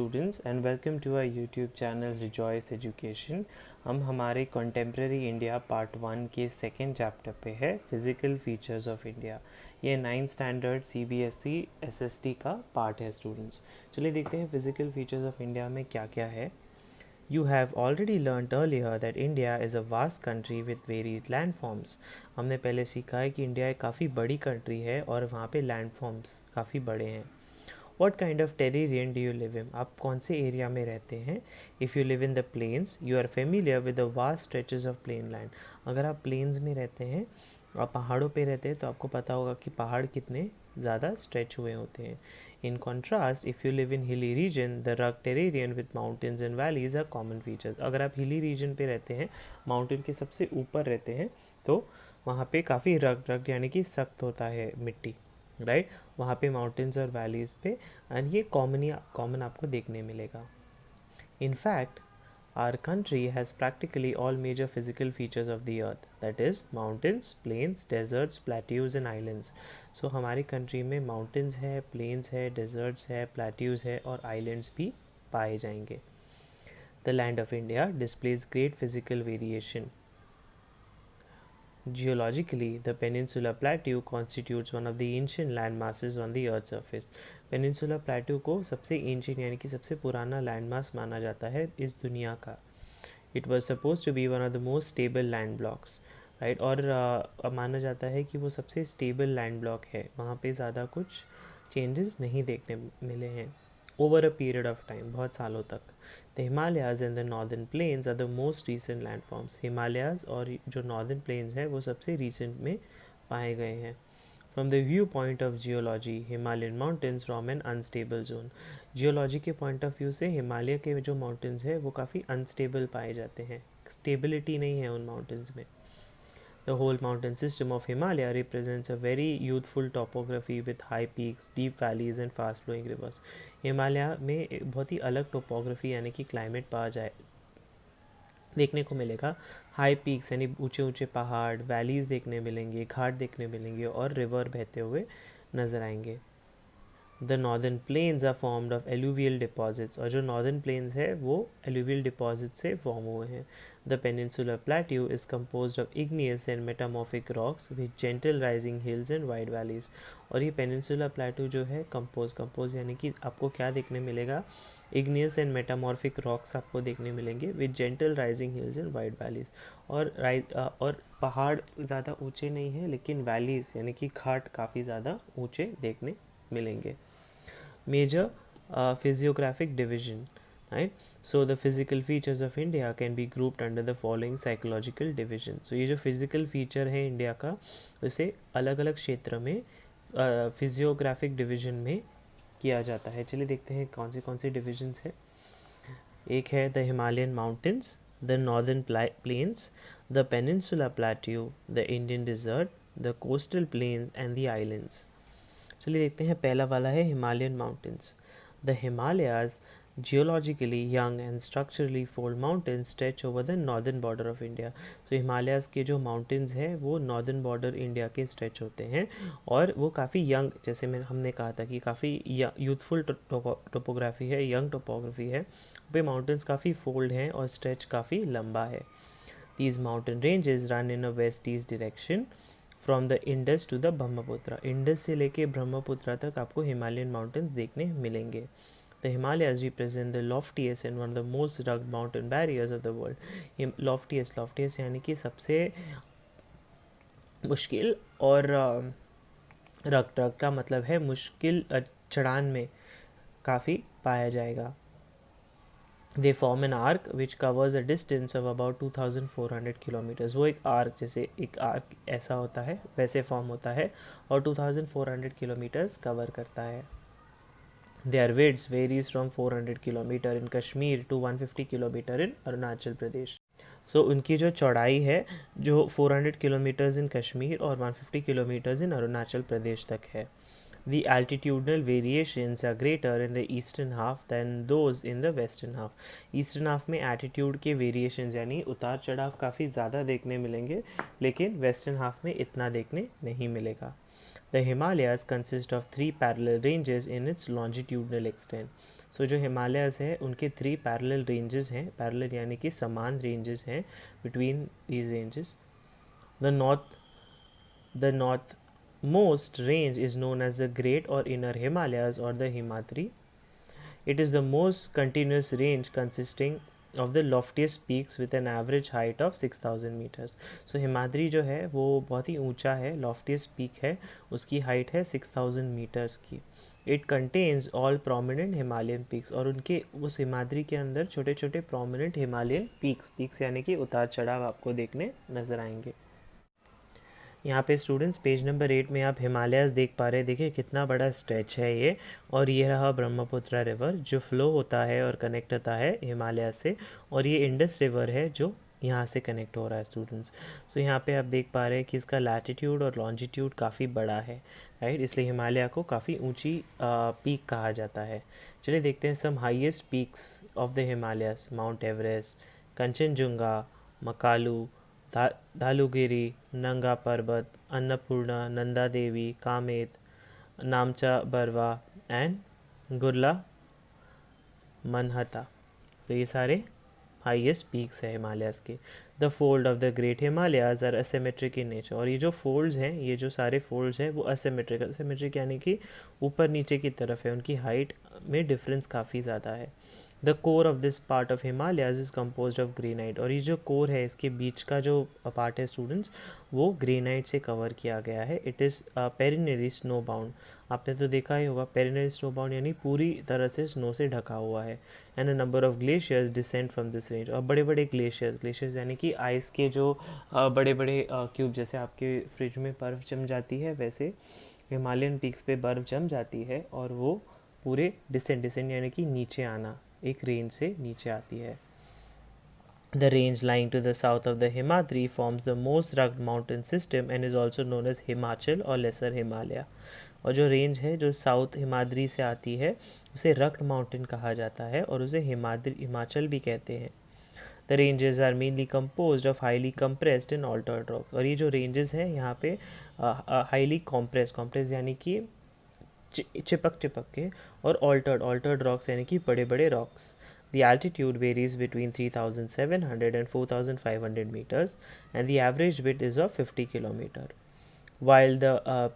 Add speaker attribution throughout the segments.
Speaker 1: students and welcome to our YouTube channel Rejoice Education। हम हमारे contemporary India part 1 के second chapter पे है फिज़िकल फीचर्स ऑफ इंडिया। ये 9th स्टैंडर्ड CBSE SST का part है स्टूडेंट्स। चलिए देखते हैं फिज़िकल फीचर्स ऑफ इंडिया में क्या क्या है। You have already learnt earlier that India is a vast country with varied landforms। हमने पहले सीखा है कि इंडिया एक काफ़ी बड़ी कंट्री है और वहाँ पे लैंडफॉर्म्स काफ़ी बड़े हैं। What kind of terrain do you live in? आप कौन से एरिया में रहते हैं? If you live in the plains, you are familiar with the vast stretches of plain land। अगर आप प्लेन्स में रहते हैं, आप पहाड़ों पे रहते हैं, तो आपको पता होगा कि पहाड़ कितने ज़्यादा स्ट्रेच हुए होते हैं। In contrast, if you live in hilly region, the rugged terrain with mountains and valleys are common features। अगर आप hilly region पे रहते हैं, माउंटेन के सबसे ऊपर रहते हैं, तो वहाँ पे काफ़ी रग यानी कि सख्त होता है मिट्टी, राइट वहाँ पे माउंटेन्स और वैलीज़ पे, एंड ये कॉमन आपको देखने मिलेगा। In fact our country has practically all major physical features of the earth, that is mountains, plains, deserts, plateaus and islands. So हमारी कंट्री में माउंटेन्स है, प्लेन्स है, डेजर्ट्स है, प्लेट्यूज़ है और आइलैंड्स भी पाए जाएंगे। The land of India displays great physical variation. Geologically, the Peninsular Plateau constitutes one of the ancient land masses on the Earth's surface। Peninsular Plateau को सबसे ancient यानी कि सबसे पुराना land mass माना जाता है इस दुनिया का। It was supposed to be one of the most stable land blocks, right? और माना जाता है कि वो सबसे stable land block है, वहाँ पे ज़्यादा कुछ changes नहीं देखने मिले हैं over a period of time, बहुत सालों तक। The Himalayas and the northern plains are the most recent landforms। Himalayas और जो northern plains है वो सबसे recent में पाए गए हैं। From the viewpoint of geology, Himalayan mountains form an unstable zone। Geology के point of view से हिमालय के जो mountains है वो काफ़ी unstable पाए जाते हैं, stability नहीं है उन mountains में। The whole mountain system of Himalaya represents a very youthful topography with high peaks, deep valleys and fast flowing rivers। Himalaya में बहुत ही अलग टोपोग्राफी यानी कि क्लाइमेट पाया जाए देखने को मिलेगा। हाई पीक्स यानी ऊंचे ऊंचे पहाड़, वैलीज़ देखने मिलेंगे, घाट देखने मिलेंगे और रिवर बहते हुए नज़र आएंगे। The northern plains are formed of alluvial deposits. और जो नॉर्दर्न प्लेन्स है वो एलुवियल डिपॉजिट से फॉर्म हुए हैं। The peninsular plateau is composed of igneous and metamorphic rocks with gentle rising hills and wide valleys. और ये पेनिनसुलर प्लेट्यू जो है कंपोज यानी कि आपको क्या देखने मिलेगा, इग्नियस एंड मेटामॉर्फिक रॉक्स आपको देखने मिलेंगे with gentle rising hills and wide valleys. और पहाड़ ज़्यादा ऊंचे नहीं है, लेकिन वैलीज यानी कि घाट काफ़ी ज़्यादा ऊंचे देखने मिलेंगे। Major physiographic division, right? So the physical features of India can be grouped under the following psychological division। So ये जो physical feature है इंडिया का, उसे अलग अलग क्षेत्र में physiographic division में किया जाता है। चलिए देखते हैं कौन से divisions है। एक है the Himalayan mountains, the northern plains, the peninsular plateau, the Indian desert, the coastal plains and the islands। चलिए देखते हैं पहला वाला है Himalayan mountains. The Himalayas geologically young and structurally fold mountains stretch over the northern border of India. तो हिमालयाज के जो mountains हैं वो नॉर्दर्न बॉर्डर इंडिया के स्ट्रेच होते हैं और वो काफ़ी यंग, जैसे हमने कहा था कि काफ़ी यूथफुल टोपोग्राफी है, यंग टोपोग्राफी है, पे माउंटेन्स काफ़ी फोल्ड हैं और स्ट्रेच काफ़ी लंबा है। These mountain ranges run in a west east direction from the Indus to the Brahmaputra. Indus से लेके ब्रह्मपुत्र तक आपको हिमालयन माउंटेन्स देखने मिलेंगे। The Himalayas represent the loftiest and one of the most rugged mountain barriers of the world. Loftiest यानी कि सबसे मुश्किल, और रग का मतलब है मुश्किल चढ़ान में काफ़ी पाया जाएगा। They form an arc which covers a distance of about 2400 kilometers। वो एक आर्क, जैसे एक आर्क ऐसा होता है वैसे फॉर्म होता है और 2400 किलोमीटर्स कवर करता है। Their width varies from 400 kilometre in Kashmir to 150 kilometre in Arunachal Pradesh. So उनकी जो चौड़ाई है जो 400 किलोमीटर्स इन कश्मीर और 150 किलोमीटर्स इन अरुणाचल प्रदेश तक है। The altitudinal variations are greater in the eastern half than those in the western half। Eastern half में एल्टीट्यूड के वेरिएशंस यानी उतार चढ़ाव काफ़ी ज़्यादा देखने मिलेंगे, लेकिन वेस्टर्न हाफ में इतना देखने नहीं मिलेगा। The Himalayas consist of 3 parallel ranges in its longitudinal extent। सो जो हिमालयाज़ है उनके 3 पैरेलल रेंजेस हैं, पैरेलल यानी कि समान रेंजेस हैं between these ranges. The north most range is known as the great और इनर हिमालयाज़ और the Himadri. It is the most continuous range consisting of the loftiest peaks with an average height of 6000 meters. So Himadri जो है वो बहुत ही ऊंचा है, loftiest peak है, उसकी height है 6000 meters की. It contains all prominent Himalayan peaks और उनके उस हिमाद्री के अंदर छोटे छोटे prominent Himalayan peaks यानी कि उतार चढ़ाव आपको देखने नज़र आएंगे. यहाँ पे स्टूडेंट्स पेज नंबर 8 में आप हिमालयाज़ देख पा रहे हैं. देखिए कितना बड़ा स्ट्रेच है ये, और ये रहा ब्रह्मपुत्रा रिवर जो फ्लो होता है और कनेक्ट होता है हिमालय से, और ये इंडस रिवर है जो यहाँ से कनेक्ट हो रहा है स्टूडेंट्स. सो यहाँ पे आप देख पा रहे हैं कि इसका लैटिट्यूड और लॉन्जिट्यूड काफ़ी बड़ा है, राइट, इसलिए हिमालय को काफ़ी ऊंची पीक कहा जाता है. चलिए देखते हैं some highest peaks of the Himalayas. Mount Everest, Kanchenjunga, Makalu, Dhaulagiri, Nanga Parbat, Annapurna, Nanda Devi, Kamet, Namcha Barwa and Gurla Mandhata. तो ये सारे हाईएस्ट पीक्स है हिमालयाज़ के. The fold of the great Himalayas are asymmetric in nature. और ये जो फोल्ड्स हैं, ये जो सारे फोल्ड्स हैं वो असिमेट्रिक, असिमेट्रिक यानी कि ऊपर नीचे की तरफ है, उनकी हाइट में डिफरेंस काफ़ी ज़्यादा है. The core of this part of Himalayas is compose of granite. और ये जो कोर है, इसके बीच का जो पार्ट है स्टूडेंट्स, वो ग्रेनाइट से कवर किया गया है. It is perennially snow bound. आपने तो देखा ही होगा, पेरिनेरी स्नो बाउंड यानी पूरी तरह से स्नो से ढका हुआ है. And a number of glaciers descend from this range. और बड़े बड़े ग्लेशियर्स यानी कि आइस के जो बड़े बड़े क्यूब, जैसे आपके फ्रिज में बर्फ़ जम जाती है, वैसे हिमालयन पीक्स पे बर्फ़ जम जाती है, और वो पूरे डिसेंड यानी कि नीचे आना, एक रेंज से नीचे आती है. The range lying to the south of the Himadri forms the most rugged mountain system and is also known as Himachal or Lesser Himalaya. और जो रेंज है जो साउथ हिमाद्री से आती है उसे रक्ड माउंटेन कहा जाता है, और उसे हिमाचल भी कहते हैं. The ranges are mainly composed of highly compressed and altered rock. और ये जो रेंजेस हैं यहाँ पे हाईली कॉम्प्रेस यानी कि चिपक के, और ऑल्टर्ड रॉक्स यानी कि बड़े बड़े rocks. The altitude varies between 3,700 and 4,500 meters, and the average width is of 50 km. While the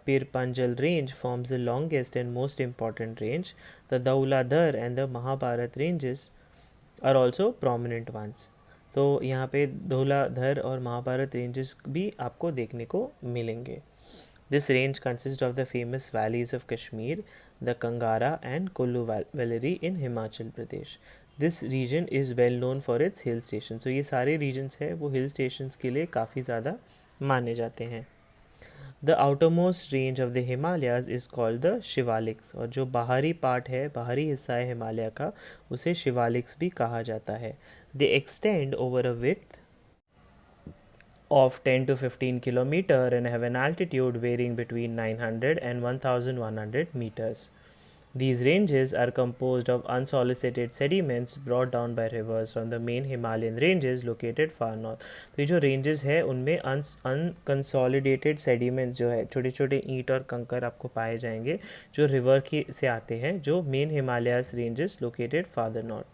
Speaker 1: Pir Panjal range forms the longest and most important range, the Dauladhar and the Mahabharat ranges are also prominent ones. तो यहाँ पे धौलाधर और Mahabharat ranges भी आपको देखने को मिलेंगे. This range consists of the famous valleys of Kashmir, the Kangara and Kullu Valley in Himachal Pradesh. This region is well known for its hill stations. So ये सारे regions है वो hill stations के लिए काफ़ी ज़्यादा माने जाते हैं. The outermost range of the Himalayas is called the Shivaliks. और जो बाहरी पार्ट है, बाहरी हिस्सा है हिमालय का, उसे शिवालिक्स भी कहा जाता है. They extend over a width of 10 to 15 kilometer and have an altitude varying between 900 and 1100 meters. These ranges are composed of unsolicited sediments brought down by rivers from the main Himalayan ranges located far north. तो ये जो ranges है उनमें unconsolidated sediments जो है, छोटे छोटे ईंट और कंकर आपको पाए जाएंगे जो रिवर की से आते हैं, जो main Himalayas ranges located farther north.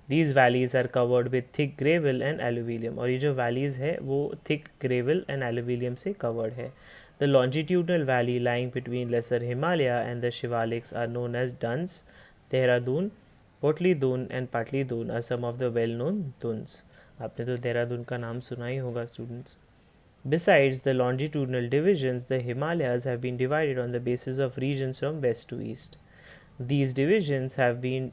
Speaker 1: These valleys are covered with thick gravel and alluvium. और ये जो valleys है वो thick gravel and alluvium से covered है. The longitudinal valley lying between Lesser Himalaya and the Shivaliks are known as Duns, Dehradun, Kotli Dun and Patli Dun are some of the well-known Duns. आपने तो देहरादून का नाम सुना ही होगा students. Besides the longitudinal divisions, the Himalayas have been divided on the basis of regions from west to east. These divisions have been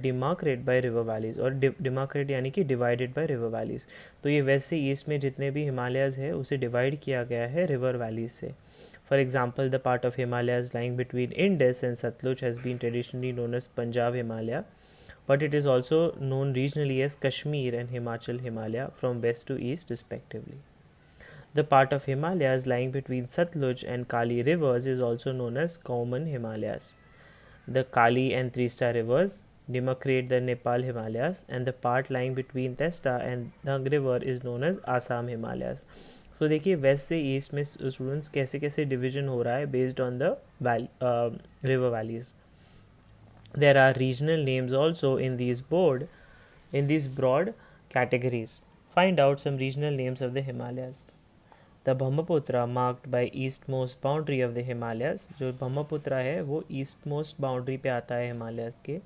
Speaker 1: demarcated by river valleys. और demarcated यानी कि divided by river valleys. तो ये waste से east में जितने भी Himalayas है उसे डिवाइड किया गया है रिवर वैलीज से. For example, the part of Himalayas lying between Indus and Satluj has been traditionally known as Punjab Himalaya, but it is also known regionally as Kashmir and Himachal Himalaya from west to east respectively. The part of Himalayas lying between Satluj and Kali rivers is also known as Common Himalayas. The Kali and Trista rivers demarcate the Nepal Himalayas, and the part lying between Testa and Dhang river is known as Assam Himalayas. So देखिए waste से east में students कैसे कैसे division हो रहा है based on the river valleys. There are regional names also in these broad categories. Find out some regional names of the Himalayas. The Brahmaputra marked by eastmost boundary of the Himalayas. जो ब्रह्मपुत्र है वो ईस्टमोस्ट boundary पे आता है हिमालय के.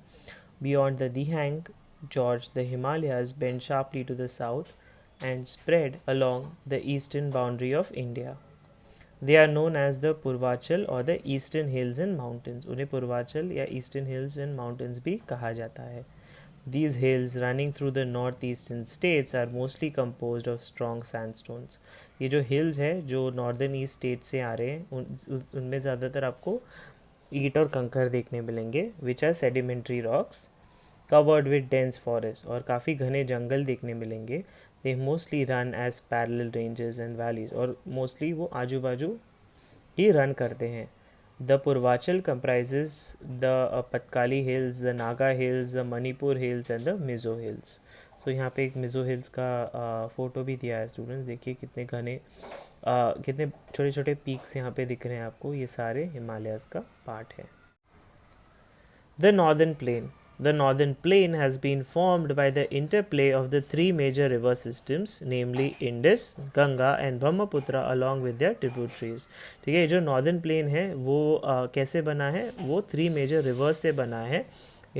Speaker 1: Beyond the Dihang Gorge, the Himalayas bend sharply to the south and spread along the eastern boundary of India. They are known as the Purvachal or the Eastern Hills and Mountains. उन्हें पूर्वाचल या Eastern Hills and Mountains भी कहा जाता है. These hills running through the northeastern states are mostly composed of strong sandstones. ये जो hills है जो नॉर्दर्न ईस्ट स्टेट से आ रहे हैं उनमें ज़्यादातर आपको ईंट और कंकर देखने मिलेंगे which are sedimentary rocks covered with dense forest और काफ़ी घने जंगल देखने मिलेंगे. They mostly run as parallel ranges and valleys और मोस्टली वो आजू बाजू ही रन करते हैं. The Purvanchal comprises the Patkai hills, the Naga hills, the Manipur hills and the Mizo hills. So यहाँ पे एक मिज़ो हिल्स का फ़ोटो भी दिया है स्टूडेंट्स. देखिए कितने घने कितने छोटे छोटे पीक्स यहाँ पे दिख रहे हैं आपको. ये सारे हिमालयाज़ का पार्ट है. The northern plain. The northern plain has been formed by the interplay of the three major river systems, namely Indus, Ganga and Brahmaputra along with their tributaries. ठीक है, जो northern plain है वो कैसे बना है? वो three major rivers से बना है,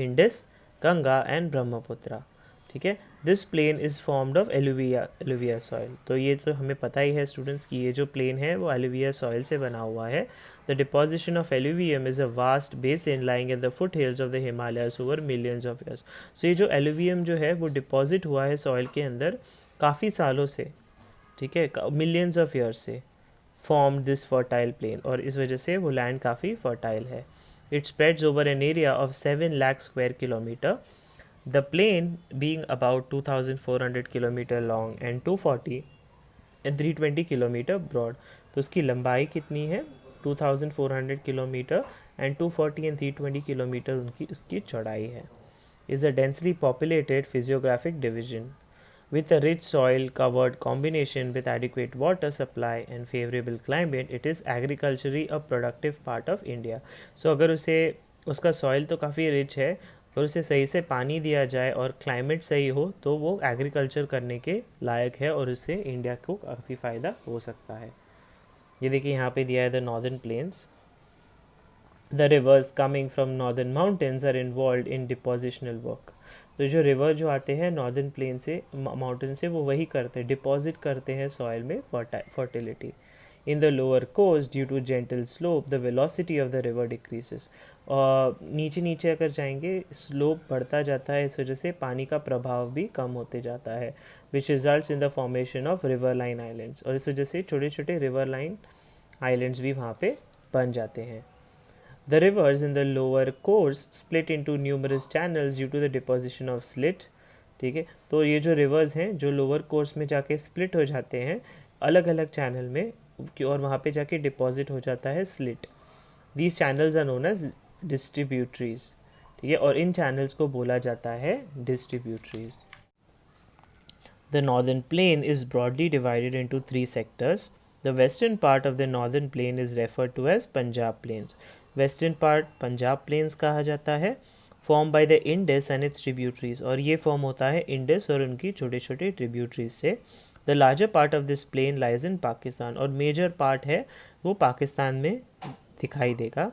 Speaker 1: Indus, Ganga and Brahmaputra. ठीक है. This plain is formed of alluvial soil. तो ये तो हमें पता ही है स्टूडेंट्स कि ये जो प्लेन है वो एलुविया सॉइल से बना हुआ है. The deposition of alluvium is a vast basin lying in the foothills of the Himalayas over millions of years. So ये जो एलुवियम जो है वो डिपॉजिट हुआ है सॉइल के अंदर काफ़ी सालों से. ठीक है, मिलियंस ऑफ ईयर्स से फॉर्म दिस फर्टाइल प्लेन और इस वजह से वो लैंड काफ़ी फर्टाइल है. It spreads over an area of 7 lakh square kilometre. The plain being about 2,400 kilometre long and 240 and 320 kilometre broad. तो उसकी लंबाई कितनी है? 2,400 किलोमीटर एंड 240 एंड 320 किलोमीटर उनकी उसकी चौड़ाई है. Is a densely populated physiographic division with a rich soil covered combination with adequate water supply and favorable climate. It is agriculturally a productive part of India. So अगर उसे उसका soil तो काफ़ी rich है और उसे सही से पानी दिया जाए और क्लाइमेट सही हो तो वो एग्रीकल्चर करने के लायक है और इससे इंडिया को काफ़ी फ़ायदा हो सकता है. ये देखिए यहाँ पे दिया है the northern plains. The rivers coming from northern mountains are involve in depositional work. तो जो रिवर जो आते हैं नॉर्दर्न प्लेन से माउंटेन से वो वही करते हैं, डिपॉजिट करते हैं सॉइल में fertility. In the lower coast due to gentle slope the velocity of the river decreases. और नीचे नीचे अगर जाएंगे स्लोप बढ़ता जाता है, इस वजह से पानी का प्रभाव भी कम होते जाता है which results in the formation of river line islands. और इस वजह से छोटे छोटे रिवर लाइन आइलैंड्स भी वहाँ पे बन जाते हैं. The rivers in the lower course split into numerous channels due to the deposition of slit. ठीक है, तो ये जो रिवर्स हैं जो लोअर कोर्स में जाके स्प्लिट हो जाते हैं अलग अलग चैनल में और वहाँ पे जाके डिपॉजिट हो जाता है silt. These channels are known as distributaries. ठीक है, और इन चैनल्स को बोला जाता है distributaries. The northern plain is broadly divided into three sectors. The western part of the northern plain is referred to as Punjab Plains. Western part Punjab plains कहा जाता है. Form by the Indus and its tributaries और ये form होता है Indus और उनकी छोटे छोटे ट्रिब्यूटरीज से. The larger part of this plain lies in Pakistan और मेजर पार्ट है वो पाकिस्तान में दिखाई देगा.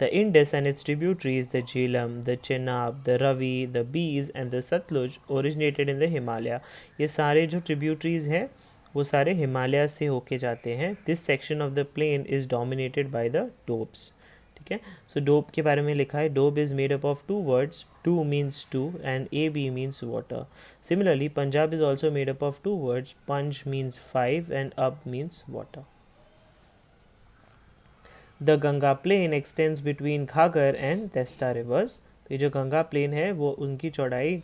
Speaker 1: The Indus and its tributaries the Jhelum, the Chenab, the Ravi, the Beas and the Sutlej originated in the Himalaya. ये सारे जो ट्रिब्यूटरीज हैं वो सारे हिमालय से होके जाते हैं. This section of the plain is dominated by the doabs. ठीक है, सो डोब के बारे में लिखा है doab is made up of two words. टू मीन्स टू एंड ए बी means water. Similarly Punjab is also made up of two words. पंज मीन्स 5 एंड अप means water. The Ganga plain extends between Ghaggar and Teesta rivers. तो ये जो गंगा प्लेन है वो उनकी चौड़ाई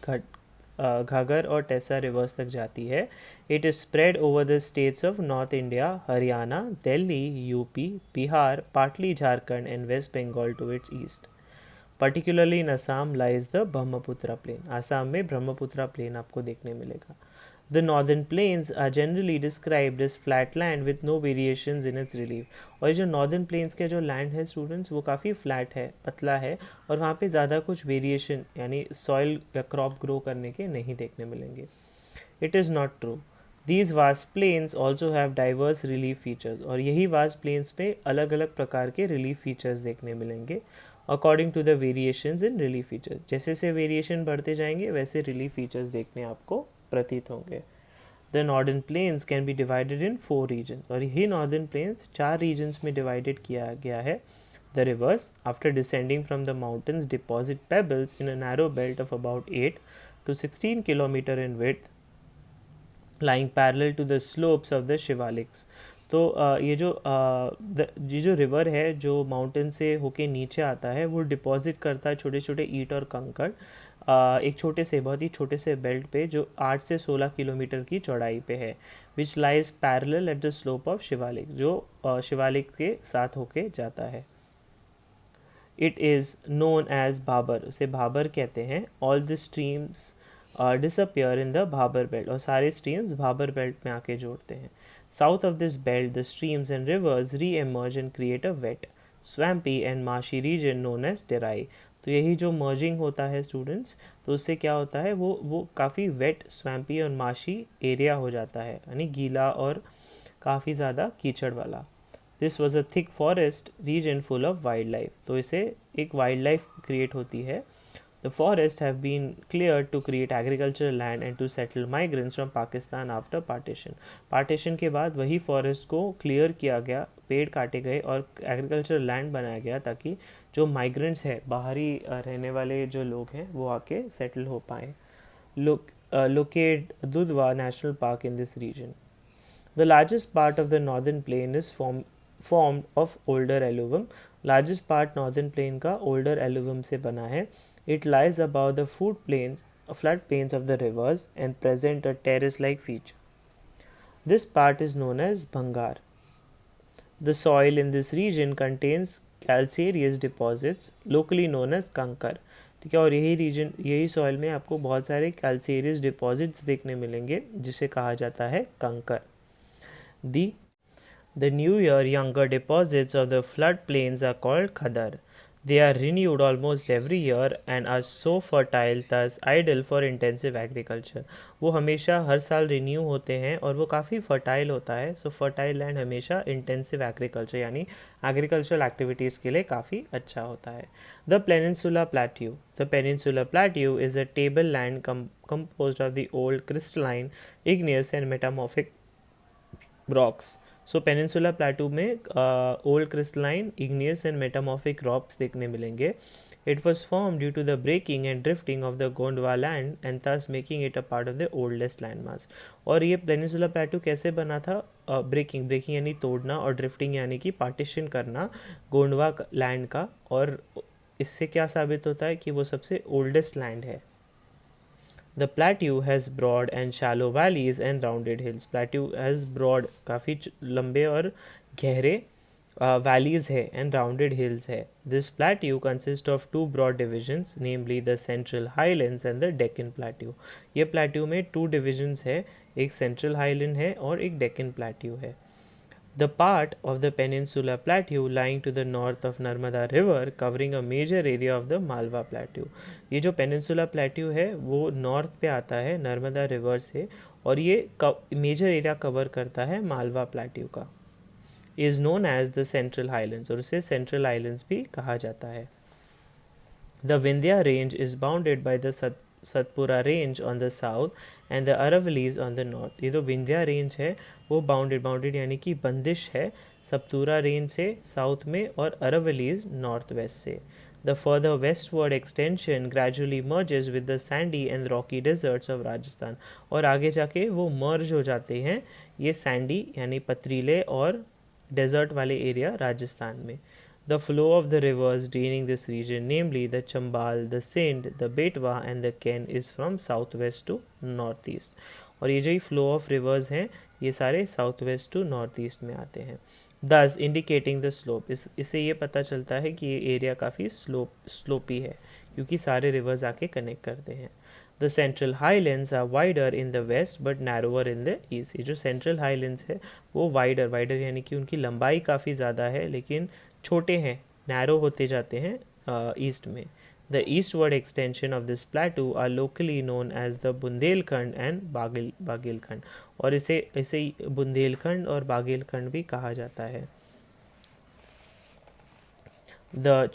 Speaker 1: घाघर और टेसा रिवर्स तक जाती है. It is spread over the states of north India, Haryana, Delhi, UP, Bihar, partly Jharkhand and West Bengal to its east. Particularly in Assam lies the Brahmaputra plain, Assam में ब्रह्मपुत्र प्लेन आपको देखने मिलेगा. The northern plains are generally described as flat land with no variations in its relief. और जो northern plains के जो land है students वो काफ़ी flat है, पतला है, और वहाँ पे ज़्यादा कुछ वेरिएशन यानी सॉइल या क्रॉप ग्रो करने के नहीं देखने मिलेंगे. It is not true. These vast plains also have diverse relief features. और यही vast plains पे अलग अलग प्रकार के relief features देखने मिलेंगे according to the variations in relief features. जैसे से वेरिएशन बढ़ते जाएंगे वैसे relief features देखने आपको प्रतीत होंगे. The northern plains can be divided in 4 regions. और यही northern plains 4 regions में divided किया गया है. The rivers, after descending from the mountains, deposit pebbles in a narrow belt of about 8 to 16 kilometer in width, lying parallel to the slopes of the Shivaliks. तो ये जो river है जो mountain से होके नीचे आता है वो डिपॉजिट करता है छोटे छोटे ईंट और कंकड़ एक छोटे से बहुत ही छोटे से बेल्ट पे जो 8 से 16 किलोमीटर की चौड़ाई पे है, which lies parallel at the slope of Shivalik, जो शिवालिक के साथ होके जाता है. It is known as Bhabar, उसे भाबर कहते हैं. All the streams disappear in the Bhabar belt, और सारे स्ट्रीम्स भाबर बेल्ट में आके जोड़ते हैं. South of this belt the streams and rivers reemerge and create a wet swampy and marshy region known as Terai. तो यही जो मर्जिंग होता है स्टूडेंट्स, तो उससे क्या होता है वो काफ़ी वेट स्वैम्पी और माशी एरिया हो जाता है, यानी गीला और काफ़ी ज़्यादा कीचड़ वाला. This was a thick forest region full of wild life. तो इसे एक वाइल्ड लाइफ क्रिएट होती है. The forests have been cleared to create agricultural land and to settle migrants from Pakistan after partition. Partition के बाद वही forest को clear किया गया, पेड़ काटे गए और एग्रीकल्चरल लैंड बनाया गया ताकि जो माइग्रेंट्स है, बाहरी रहने वाले जो लोग हैं वो आके सेटल हो पाएँ. Locate Dudhwa National Park in this region. The largest part of the northern plain is formed of older alluvium. Largest part northern plain का older alluvium से बना है. It lies above the flood plains of the rivers and present a terrace-like feature. This part is known as Bhangar. The soil in this region contains calcareous deposits, locally known as Kankar. ठीक है, और यही soil में आपको बहुत सारे calcareous deposits देखने मिलेंगे जिसे कहा जाता है कंकर. The newer younger deposits of the flood plains are called khadar. They are renewed almost every year and are so fertile thus ideal for intensive agriculture. वो हमेशा हर साल रिन्यू होते हैं और वो काफ़ी फर्टाइल होता है. सो फर्टाइल लैंड हमेशा इंटेंसिव एग्रीकल्चर यानी एग्रीकल्चरल एक्टिविटीज़ के लिए काफ़ी अच्छा होता है. The peninsula plateau. The peninsula plateau is a table land composed of the old crystalline, igneous and metamorphic rocks. So peninsula plateau में old crystalline, igneous and metamorphic rocks देखने मिलेंगे. It was form due to the breaking and drifting of the Gondwanaland and thus making it a part of the oldest land mass. और ये peninsula प्लेटू कैसे बना था? Breaking यानी तोड़ना और ड्रिफ्टिंग यानी कि पार्टीशन करना गोंडवा लैंड का, और इससे क्या साबित होता है कि वो सबसे ओल्डेस्ट लैंड है. The plateau has broad and shallow valleys and rounded hills. Plateau has broad, काफ़ी लंबे और गहरे valleys है and rounded hills है. This plateau consists of 2 broad divisions, namely the Central Highlands and the Deccan Plateau. ये plateau में 2 divisions है, एक Central Highland है और एक Deccan Plateau है. The part of the Peninsula Plateau lying to the north of Narmada River covering a major area of the Malwa Plateau. ये जो Peninsula Plateau है वो नॉर्थ पे आता है नर्मदा रिवर से और ये मेजर एरिया कवर करता है मालवा प्लेट्यू का. Is known as the central highlands, और उसे सेंट्रल आइलैंड्स भी कहा जाता है. The Vindhya range is bounded by the Satpura range on the south and the Aravallis on the north. ये जो विंध्या रेंज है वो बाउंडेड यानी कि बंदिश है सतपुरा रेंज से साउथ में और अरावलीज नॉर्थ वेस्ट से. The further westward extension gradually merges with the Sandy and Rocky desserts of Rajasthan. और आगे जाके वो मर्ज हो जाते हैं ये सैंडी यानी पथरीले और डेजर्ट वाले एरिया राजस्थान में. The flow of the rivers draining this region, namely the Chambal, the Sindh, the Betwa and the Ken, is from southwest to northeast. और ये जो फ्लो ऑफ रिवर्स हैं ये सारे south west to north east में आते हैं. दस इंडिकेटिंग द स्लोप, इससे ये पता चलता है कि ये एरिया काफ़ी स्लोपी है, क्योंकि सारे रिवर्स आके कनेक्ट करते हैं. The central highlands are wider in the west but narrower in the east. ये जो सेंट्रल हाईलैंड्स है वो वाइडर वाइडर यानी कि उनकी लंबाई काफ़ी ज़्यादा है, लेकिन छोटे हैं, नैरो होते जाते हैं ईस्ट में. The eastward extension of this plateau are locally known as the Bundelkhand and Baghelkhand. और इसे इसे बुंदेलखंड और बागेलखंड भी कहा जाता है. The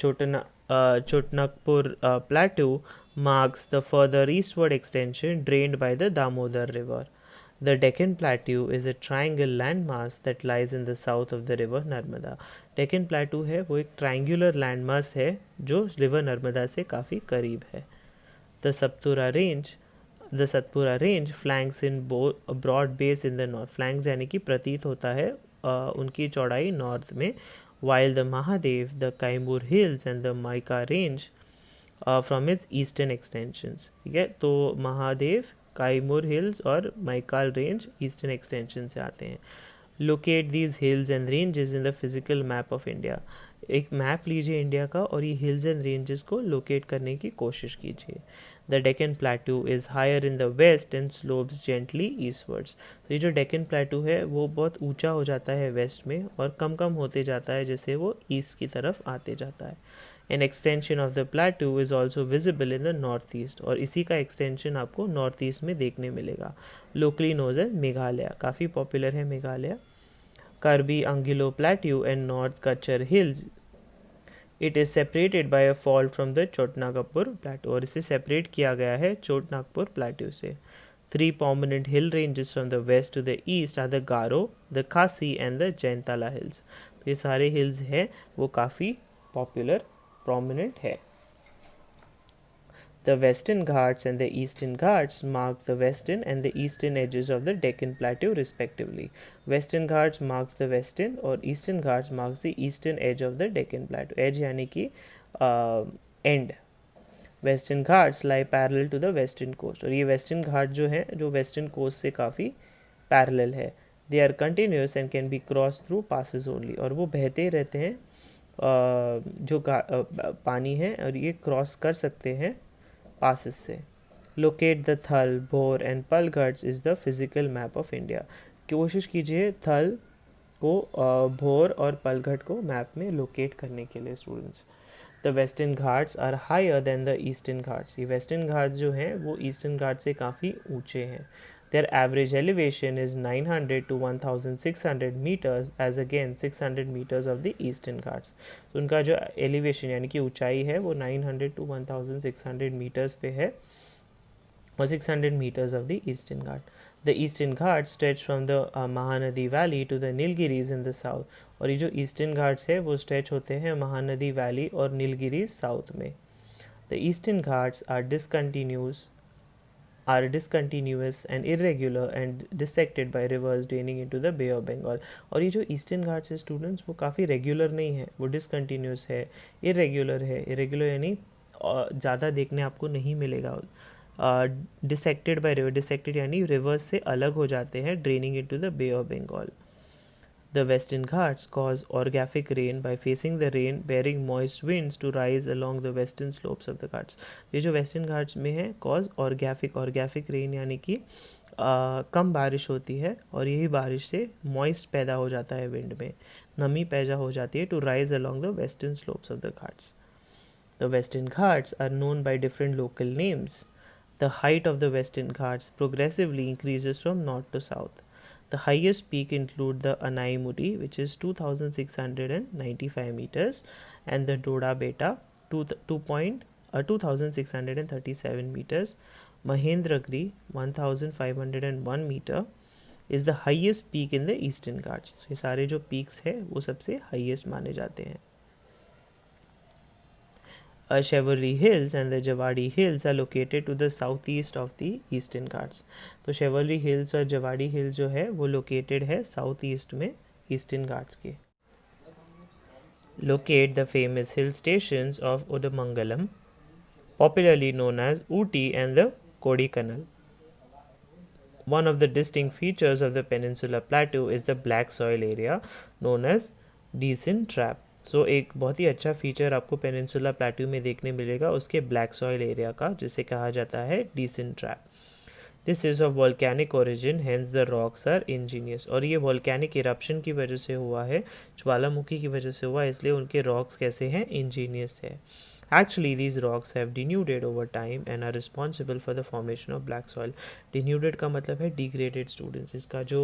Speaker 1: Chotnagpur plateau marks the further eastward extension drained by the Damodar River. The Deccan Plateau is a triangle landmass that lies in the south of the river Narmada. Deccan Plateau है वो एक triangular landmass है जो river Narmada से काफ़ी करीब है. The Satpura range flanks in a broad base in the north. Flanks यानी कि प्रतीत होता है उनकी चौड़ाई नॉर्थ में. While the Mahadev, the Kaimur Hills and the Maika range from its eastern extensions. ठीक है, तो महादेव, काइमुर हिल्स और माइकाल रेंज ईस्टर्न एक्सटेंशन से आते हैं. Locate these hills and ranges in the physical map of India. एक मैप लीजिए इंडिया का और ये हिल्स एंड रेंजेस को लोकेट करने की कोशिश कीजिए. The Deccan plateau is higher in the west and slopes gently eastwards. तो ये जो डेक्कन प्लेटू है वो बहुत ऊंचा हो जाता है वेस्ट में और कम कम होते जाता है जैसे वो ईस्ट की तरफ आते जाता है. An extension of the प्लेटू is also visible in the north east. और इसी का एक्सटेंशन आपको नॉर्थ ईस्ट में देखने मिलेगा. लोकली नोज है मेघालय, काफ़ी पॉपुलर है Meghalaya. Karbi Angilo Plateau and North Kachar Hills. It is separated by a fault from the Chotnagpur Plateau. और इसे सेपरेट किया गया है चोटनागपुर प्लेट्यू से. Three prominent hill ranges from the west to the east are the Garo, the Khasi and the Jaintala hills. तो ये सारे hills हैं वो काफ़ी पॉपुलर prominent है. The Western Ghats and the Eastern Ghats mark the western and the eastern edges of the Deccan Plateau respectively. Western Ghats marks the western और Eastern Ghats marks the eastern edge of the Deccan Plateau. Edge यानी कि end. Western Ghats lie parallel to the western coast. और ये Western Ghat जो है जो western coast से काफ़ी parallel है. They are continuous and can be crossed through passes only. और वो बहते रहते हैं जो पानी है और ये क्रॉस कर सकते हैं passes से. Locate the Thal, Bhor and Pal Ghats is the physical map of India. कोशिश कीजिए थल को भोर और पलघट को मैप में लोकेट करने के लिए students. The western Ghats are higher than the eastern Ghats. ये वेस्टर्न घाट्स जो हैं वो ईस्टर्न घाट से काफ़ी ऊंचे हैं. Their average elevation is 900 to 1600 meters as again 600 meters of the eastern ghats. तो उनका जो elevation यानी कि ऊंचाई है वो 900 to 1600 meters पे है और 600 meters of the eastern ghat. The eastern ghats stretch from the Mahanadi valley to the Nilgiris in the south. और ये जो eastern ghats है वो stretch होते हैं महानदी वैली और नीलगिरीज साउथ में. The eastern ghats are discontinuous and irregular and dissected by rivers draining into the Bay of Bengal. और ये जो ईस्टर्न घाट्स है स्टूडेंट्स वो काफ़ी रेगुलर नहीं है, वो डिसकंटिन्यूस है, इरेगुलर है. इरेगुलर यानी ज़्यादा देखने आपको नहीं मिलेगा. डिसेक्टेड बाय रिवर, डिसेक्टेड यानी रिवर्स से अलग हो जाते हैं, draining into the Bay of Bengal. The Western Ghats cause orographic rain by facing the rain bearing moist winds to rise along the western slopes of the Ghats. ये जो Western Ghats में है cause orographic rain यानी कि कम बारिश होती है और यही बारिश से moist पैदा हो जाता है विंड में, नमी पैदा हो जाती है to rise along the western slopes of the Ghats. The Western Ghats are known by different local names. The height of the Western Ghats progressively increases from north to south. The highest peak include the Anaimuri, which is 2,695 meters, and the Doda Beta, 2,637 meters. Mahendragiri, 1,501 meter, is the highest peak in the Eastern Ghats. ये सारे जो peaks है वो सबसे highest माने जाते हैं. Shevalli Hills and the Jawadi Hills are located to the southeast of the Eastern Ghats. तो शेवल्ली हिल्स और जवाड़ी हिल्स जो है वो लोकेटेड है साउथ ईस्ट में ईस्टर्न घाट्स के. Locate the famous hill stations of Udamangalam, popularly known as Ooty and the Kodaikanal. One of the distinct features of the Peninsula Plateau is the black soil area known as Decent Trap. सो एक बहुत ही अच्छा feature आपको peninsula plateau में देखने मिलेगा उसके black soil area का, जिसे कहा जाता है Deccan trap. This is of volcanic origin, hence the rocks are igneous. और ये वॉल्केनिक इरप्शन की वजह से हुआ है, ज्वालामुखी की वजह से हुआ, इसलिए उनके रॉक्स कैसे हैं, इंजीनियस है. Actually, these rocks have denuded over time and are responsible for the formation of black soil. Denuded का मतलब है degraded students. इसका जो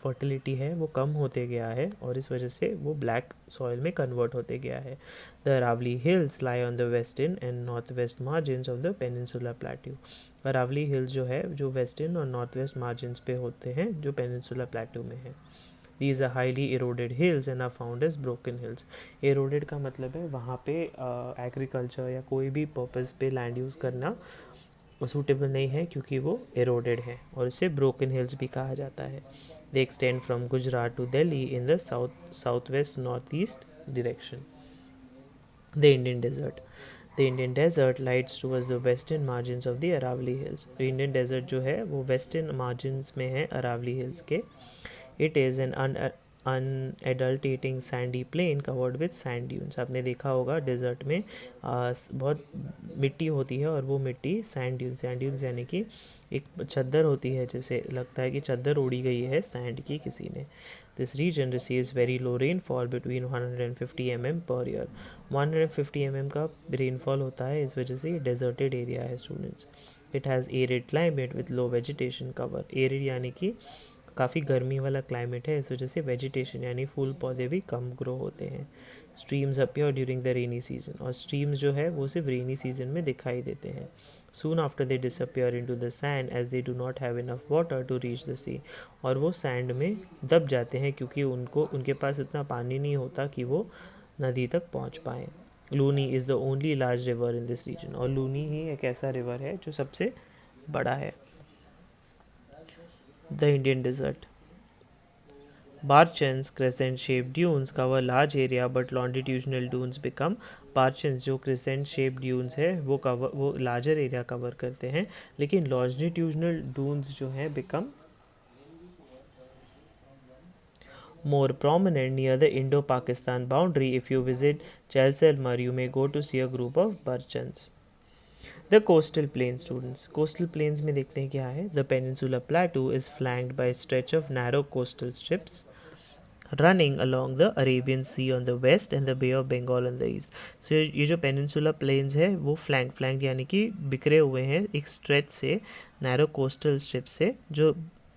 Speaker 1: fertility है वो कम होते गया है और इस वजह से वो black soil में convert होते गया है. The Aravalli Hills lie on the western and northwest margins of the Peninsula Plateau. Aravalli Hills जो है जो western और northwest margins पे होते हैं जो Peninsula Plateau में है. These are highly eroded hills and are found as broken hills. Eroded का मतलब है वहाँ पे एग्रीकल्चर या कोई भी पर्पज़ पे लैंड यूज़ करना सूटेबल नहीं है क्योंकि वो eroded है, और इसे broken hills भी कहा जाता है. They extend from Gujarat to Delhi in the southwest northeast direction. The Indian Desert. The Indian Desert lies towards the western margins of the Aravalli Hills. तो Indian Desert जो है वो western margins में है Aravalli Hills के. It is an unadulterating sandy plain covered with sand dunes. आपने देखा होगा डेजर्ट में बहुत मिट्टी होती है और वो मिट्टी सैंड ड्यून्स यानी कि एक चद्दर होती है, जैसे लगता है कि चद्दर उड़ी गई है सैंड की किसी ने. This region receives very low rainfall between 150 mm per year. 150 mm का रेनफॉल होता है, इस वजह से ये डेजर्टेड एरिया है students. It has arid climate with low vegetation cover. Arid यानी कि काफ़ी गर्मी वाला क्लाइमेट है, इस वजह से वेजिटेशन यानी फूल पौधे भी कम ग्रो होते हैं. Streams appear during the rainy season. और स्ट्रीम्स जो है वो सिर्फ रेनी सीजन में दिखाई देते हैं. Soon after they disappear into the sand as they do not have enough water to reach the sea. और वो सैंड में दब जाते हैं क्योंकि उनके पास इतना पानी नहीं होता कि वो नदी तक पहुंच पाएँ. Luni is the only large river in this region. और लूनी ही एक ऐसा रिवर है जो सबसे बड़ा है. The Indian Desert. Barchans, crescent-shaped dunes cover large area, but longitudinal dunes become Barchans जो crescent shaped dunes है वो larger area cover करते हैं, लेकिन longitudinal dunes जो हैं become more prominent near the Indo-Pakistan boundary. If you visit Jaisalmer, you may go to see a group of Barchans. The coastal plains students. Coastal plains में देखते हैं क्या है. The Peninsula Plateau is flanked by a stretch of narrow coastal strips running along the Arabian Sea on the west and the Bay of Bengal on the east. So ये जो Peninsula Plains है वो flanked यानी कि बिखरे हुए हैं एक stretch से, narrow coastal strip से, जो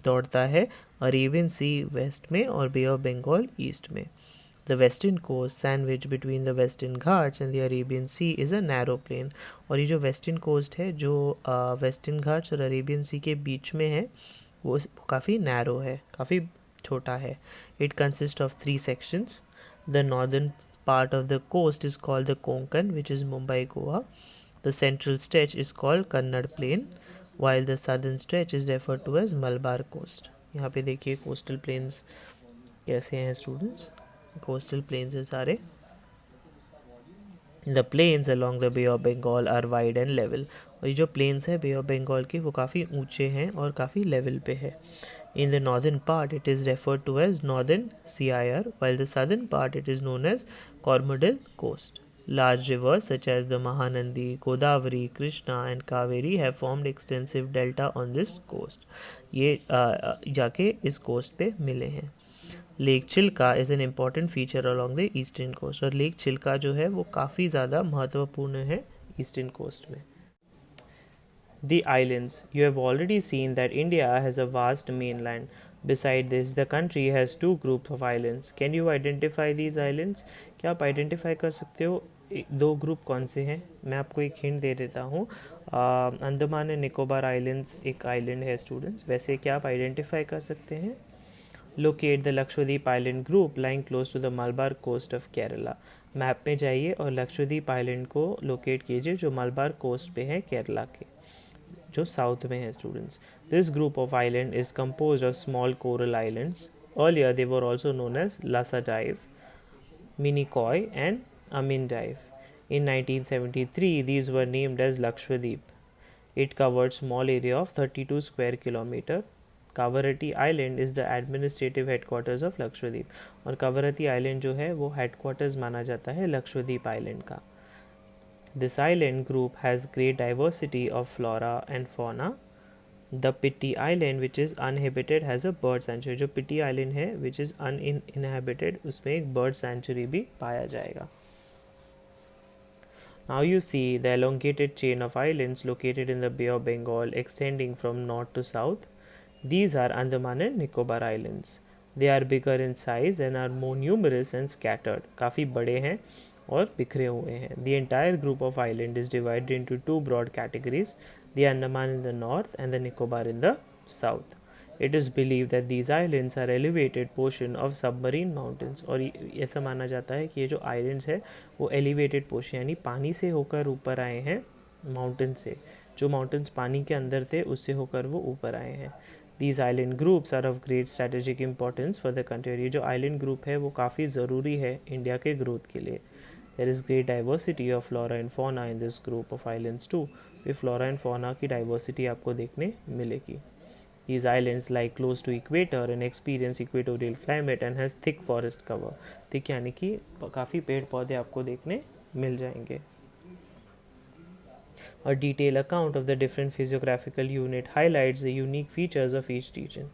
Speaker 1: दौड़ता है Arabian Sea west में और Bay of Bengal east में. The western coast, sandwiched between the Western Ghats and the Arabian Sea, is a narrow plain. और ये जो western coast है जो Western Ghats और Arabian Sea के बीच में है वो काफ़ी narrow है, काफ़ी छोटा है. It consists of 3 sections. The northern part of the coast is called the Konkan, which is Mumbai, Goa. The central stretch is called Kannad Plain, while the southern stretch is referred to as Malabar Coast. यहाँ पे देखिए coastal plains कैसे हैं students. Coastal plains है सारे. The plains along the Bay of Bengal are wide and level. और ये जो प्लेन्स है बे ऑफ बंगाल के वो काफ़ी ऊंचे हैं और काफ़ी लेवल पे है. In the northern part it is referred to as northern CIR, while the southern part it is known as Coromandel Coast. Large rivers such as the Mahanadi, Godavari, Krishna and Kaveri have formed extensive delta on this coast. ये जाके इस coast पे मिले हैं. Lake Chilka is an important feature along the eastern coast. और lake Chilka जो है वो काफ़ी ज़्यादा महत्वपूर्ण है ईस्टर्न कोस्ट में. The islands. You have already seen that India has a vast mainland. Beside this, the country has 2 groups of islands. Can you identify these islands? क्या आप आइडेंटिफाई कर सकते हो 2 ग्रुप कौन से हैं? मैं आपको एक हिंट दे देता हूँ. अंडमान एंड निकोबार आइलैंड्स एक आइलैंड है स्टूडेंट्स. वैसे क्या आप आइडेंटिफाई कर सकते हैं? Locate the Lakshadweep Island group lying close to the Malabar coast of Kerala. Map में जाइए और लक्षद्वीप आइलैंड को लोकेट कीजिए जो मलबार कोस्ट पे है केरला के, जो साउथ में है students. This group of island is composed of small coral islands. Earlier they were also known as Lasadive, Minicoy and Amindive. In 1973 these were named as Lakshadweep. It covered small area of 32 square kilometer. Kavaratti island is the administrative headquarters of Lakshadweep और Kavaratti island जो है वो headquarters माना जाता है Lakshadweep island का. This island group has great diversity of flora and fauna. The Pitti island which is uninhabited has a bird sanctuary. जो Pitti island है विच इज़ अनइनहेबिटेड उसमें एक बर्ड सेंचुरी भी पाया जाएगा. Now you see the elongated chain of islands located in the Bay of Bengal extending from north to south. These are Andaman and Nicobar Islands. They are bigger in size and are more numerous and scattered. काफ़ी बड़े हैं और बिखरे हुए हैं. The entire group of islands is divided into two broad categories, the Andaman in the north and the Nicobar in the south. It is believed that these islands are elevated portion of submarine mountains. और ऐसा माना जाता है कि ये जो islands है वो elevated portion यानी पानी से होकर ऊपर आए हैं माउंटेन से. जो माउंटेन्स पानी के अंदर थे उससे होकर वो ऊपर आए हैं. These island groups are of great strategic importance for the country. और ये जो island group है वो काफ़ी ज़रूरी है इंडिया के ग्रोथ के लिए. There is great diversity of flora and fauna in this group of islands too. ये flora and fauna की diversity आपको देखने मिलेगी. These islands lie close to equator and experience equatorial climate and has thick forest cover. ठीक यानी कि काफ़ी पेड़ पौधे आपको देखने मिल जाएंगे. A detailed account of the different physiographical unit highlights the unique features of each region.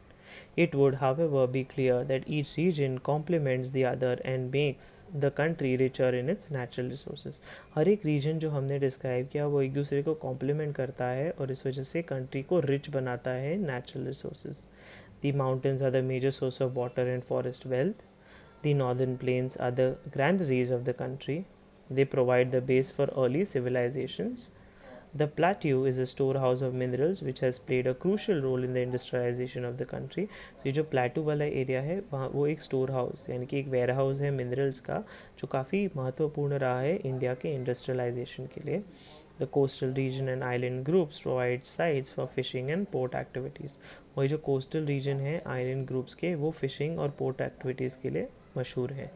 Speaker 1: It would, however, be clear that each region complements the other and makes the country richer in its natural resources. हर एक reason जो हमने describe किया वो एक दूसरे को complement करता है और इस वजह से कंट्री को रिच बनाता है natural resources. The mountains are the major source of water and forest wealth. The northern plains are the granaries of the country. They provide the base for early civilizations. The plateau is a storehouse of minerals which has played a crucial role in the industrialization of the country. तो ये जो प्लेटू वाला area है वहाँ वो एक store house यानी कि एक वेयर हाउस है मिनरल्स का जो काफ़ी महत्वपूर्ण रहा है इंडिया के इंडस्ट्रियलाइजेशन के लिए. The coastal region and island groups provide sites for fishing and port activities. और ये जो coastal region है island groups के वो fishing और port activities के लिए मशहूर है.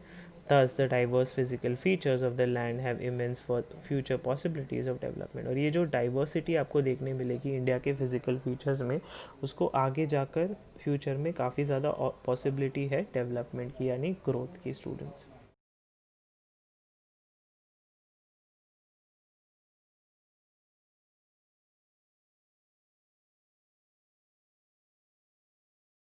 Speaker 1: Thus, the diverse physical features of the land have immense for future possibilities of development. और ये जो diversity आपको देखने मिलेगी इंडिया के physical features में उसको आगे जाकर फ्यूचर में काफ़ी ज़्यादा possibility है डेवलपमेंट की यानी ग्रोथ की. स्टूडेंट्स